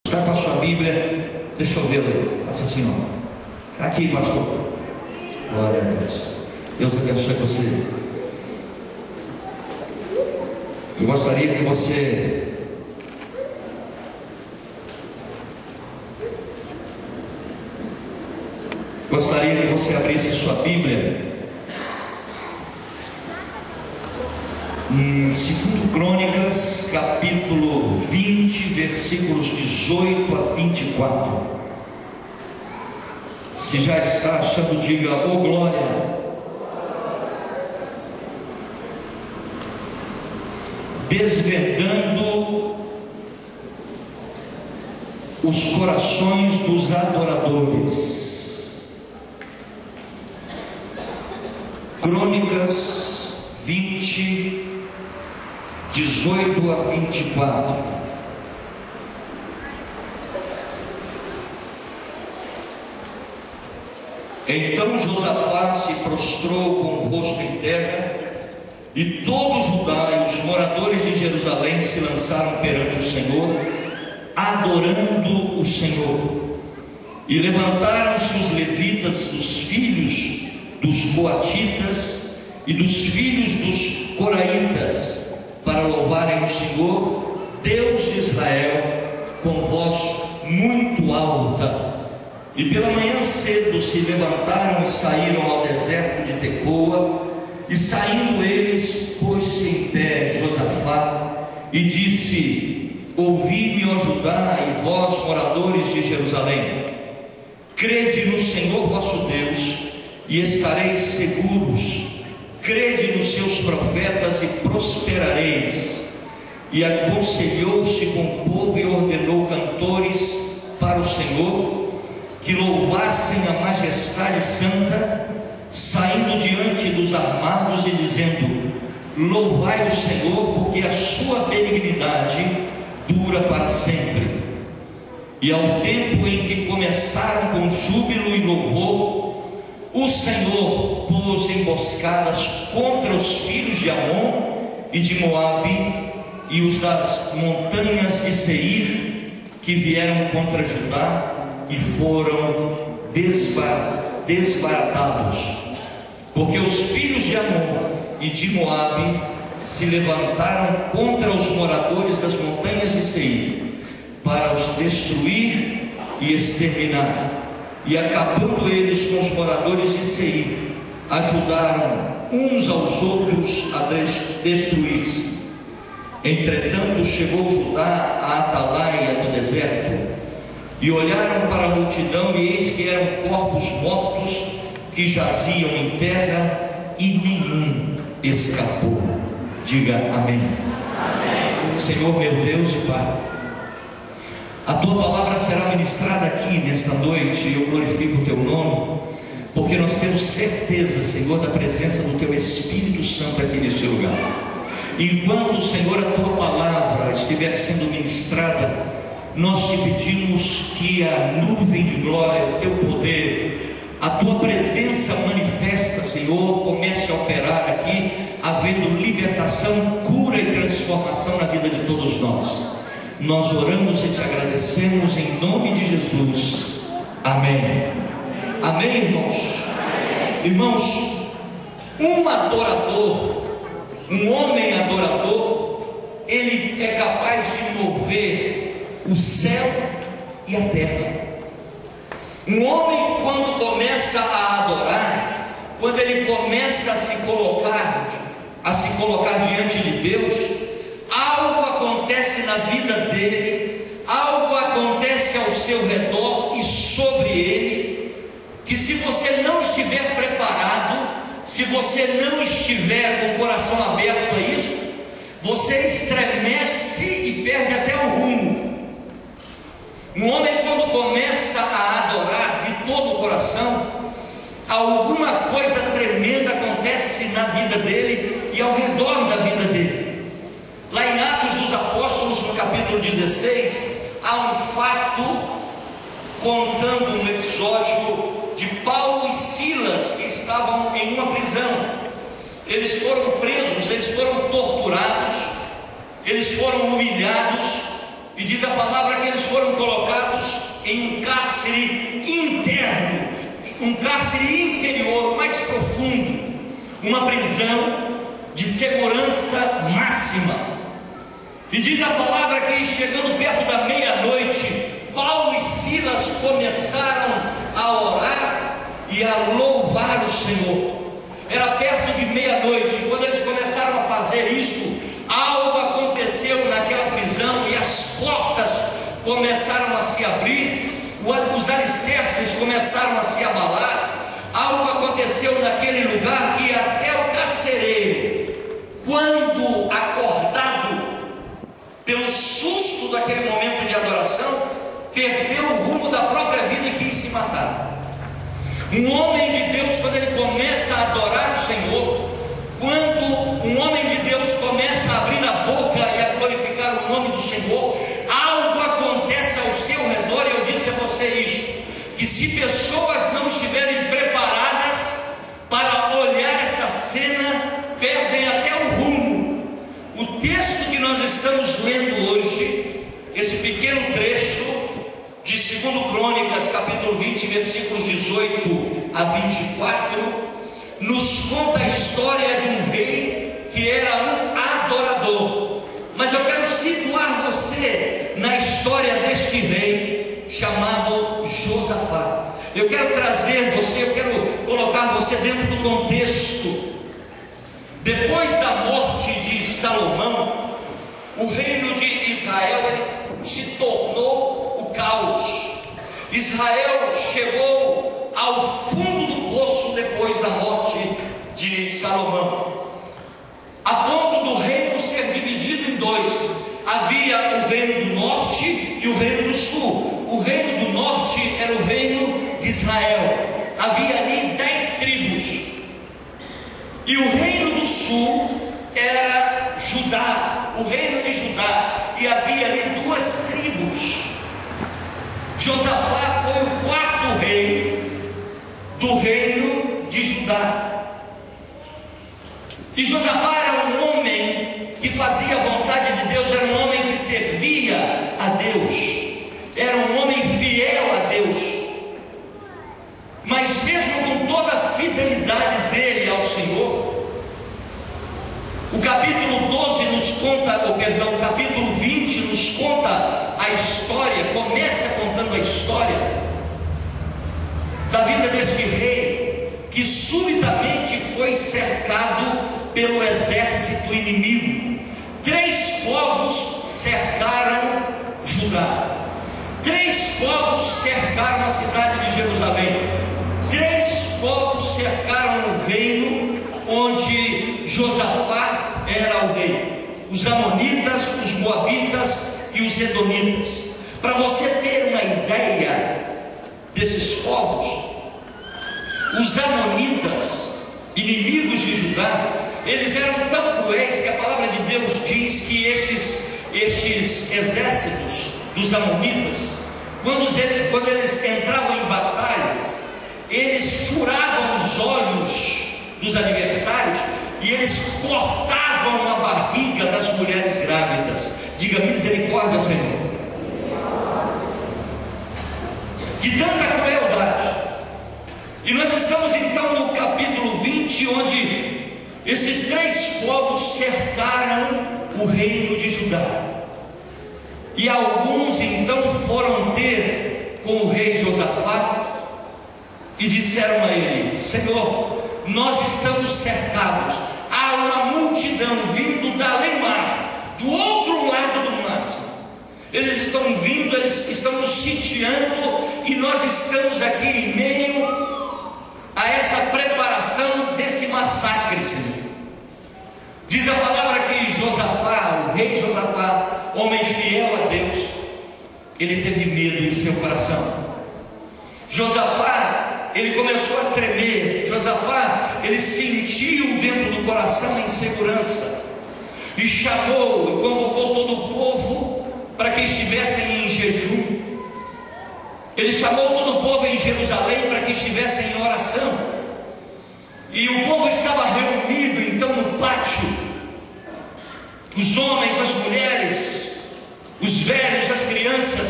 Está com a sua Bíblia, deixa eu vê-la, faça assim, ó. Aqui, pastor. Glória a Deus. Deus abençoe você. Eu gostaria que você abrisse sua Bíblia em 2 Crônicas, capítulo 20, versículos 18 a 24. Se já está achando, diga: ô glória. Desvendando os corações dos adoradores. Crônicas 20, 18 a 24. Então Josafá se prostrou com o rosto em terra, e todo Judá e os moradores de Jerusalém se lançaram perante o Senhor, adorando o Senhor. E levantaram-se os levitas dos filhos dos coatitas e dos filhos dos coraitas, para louvarem o Senhor, Deus de Israel, com voz muito alta. E pela manhã cedo se levantaram e saíram ao deserto de Tecoa. E saindo eles, pôs-se em pé Josafá e disse: ouvi-me, ó Judá, e vós, moradores de Jerusalém, crede no Senhor vosso Deus e estareis seguros, crede nos seus profetas e prosperareis. E aconselhou-se com o povo e ordenou cantores para o Senhor, que louvassem a majestade santa, saindo diante dos armados e dizendo: louvai o Senhor, porque a sua benignidade dura para sempre. E ao tempo em que começaram com júbilo e louvor, o Senhor pôs emboscadas contra os filhos de Amon e de Moabe e os das montanhas de Seir, que vieram contra Judá, e foram desbaratados, porque os filhos de Amon e de Moabe se levantaram contra os moradores das montanhas de Seir, para os destruir e exterminar. E acabando eles com os moradores de Seir, ajudaram uns aos outros a destruir-se. Entretanto chegou Judá à atalaia do deserto, e olharam para a multidão, e eis que eram corpos mortos que jaziam em terra, e nenhum escapou. Diga amém. Amém. Senhor meu Deus e Pai, a Tua palavra será ministrada aqui nesta noite, e eu glorifico o Teu nome, porque nós temos certeza, Senhor, da presença do Teu Espírito Santo aqui nesse lugar. Enquanto, Senhor, a Tua palavra estiver sendo ministrada, nós te pedimos que a nuvem de glória, o Teu poder, a Tua presença manifesta, Senhor, comece a operar aqui, havendo libertação, cura e transformação na vida de todos nós. Nós oramos e te agradecemos em nome de Jesus. Amém. Amém, irmãos? Irmãos, um adorador, um homem adorador, ele é capaz de mover o céu e a terra. Um homem, quando começa a adorar, quando ele começa a se colocar diante de Deus, algo acontece na vida dele, algo acontece ao seu redor e sobre ele, que se você não estiver preparado, se você não estiver com o coração aberto a isso, você estremece e perde até o rumo. Um homem, quando começa a adorar de todo o coração, alguma coisa tremenda acontece na vida dele e ao redor da vida dele. Lá em Atos dos Apóstolos, no capítulo 16, há um fato contando um episódio de Paulo e Silas, que estavam em uma prisão. Eles foram presos, eles foram torturados, eles foram humilhados, e diz a palavra que eles foram colocados em um cárcere interno, um cárcere interior, mais profundo, uma prisão de segurança máxima. E diz a palavra que, chegando perto da meia-noite, Paulo e Silas começaram a orar e a louvar o Senhor. Era perto de meia-noite. Quando eles começaram a fazer isso, algo aconteceu naquela prisão e as portas começaram a se abrir, os alicerces começaram a se abalar. Algo aconteceu naquele lugar que até o carcereiro, quando acordado pelo susto daquele momento de adoração, perdeu o rumo da própria vida e quis se matar. Um homem de Deus, quando ele começa a adorar o Senhor, quando um homem de Deus começa a abrir a boca e a glorificar o nome do Senhor, algo acontece ao seu redor. E eu disse a você isto, que se pessoas não estiverem preparadas para olhar esta cena, perdem até o rumo. O texto que nós estamos lendo hoje, esse pequeno trecho de 2 Crônicas, capítulo 20, versículos 18 a 24, nos conta a história de um rei que era um adorador. Mas eu quero situar você na história deste rei chamado Josafá. Eu quero trazer você, eu quero colocar você dentro do contexto. Depois da morte de Salomão, o reino de Israel ele se tornou o caos. Israel chegou ao fundo do poço depois da morte de Salomão, a ponto do reino ser dividido em dois. Havia o reino do norte e o reino do sul. O reino do norte era o reino de Israel, havia ali 10 tribos, e o reino do sul era Judá, o reino de Judá, e havia ali 2 tribos. Josafá foi o 4º rei do reino de Judá. E Josafá era um homem que fazia a vontade de Deus, era um homem que servia a Deus, era um homem fiel a Deus. Mas mesmo com toda a fidelidade dele ao Senhor, o capítulo 12 nos conta, o capítulo 20 nos conta a história, começa contando a história da vida deste rei, que subitamente foi cercado pelo exército inimigo. 3 povos cercaram Judá, 3 povos cercaram a cidade de Jerusalém, 3 povos cercaram o reino onde Josafá era o rei: os amonitas, os moabitas e os edomitas. Para você ter uma ideia desses povos, os amonitas, inimigos de Judá, eles eram tão cruéis que a palavra de Deus diz que estes exércitos dos amonitas, quando eles entravam em batalhas, eles furavam os olhos dos adversários e eles cortavam a barriga das mulheres grávidas. Diga misericórdia, Senhor. De tanta crueldade. E nós estamos então no capítulo 20, onde esses 3 povos cercaram o reino de Judá. E alguns então foram ter com o rei Josafá e disseram a ele: Senhor, nós estamos cercados, há uma multidão vindo da além-mar, do outro lado do mar. Eles estão vindo, eles estão nos sitiando, e nós estamos aqui em meio a esta preparação desse massacre, Senhor. Diz a palavra que Josafá, o rei Josafá, homem fiel a Deus, ele teve medo em seu coração. Josafá, ele começou a tremer. Josafá, ele sentiu dentro do coração a insegurança, e chamou e convocou todo o povo para que estivessem em jejum. Ele chamou todo o povo em Jerusalém para que estivessem em oração. E o povo estava reunido então no pátio, os homens, as mulheres, os velhos, as crianças.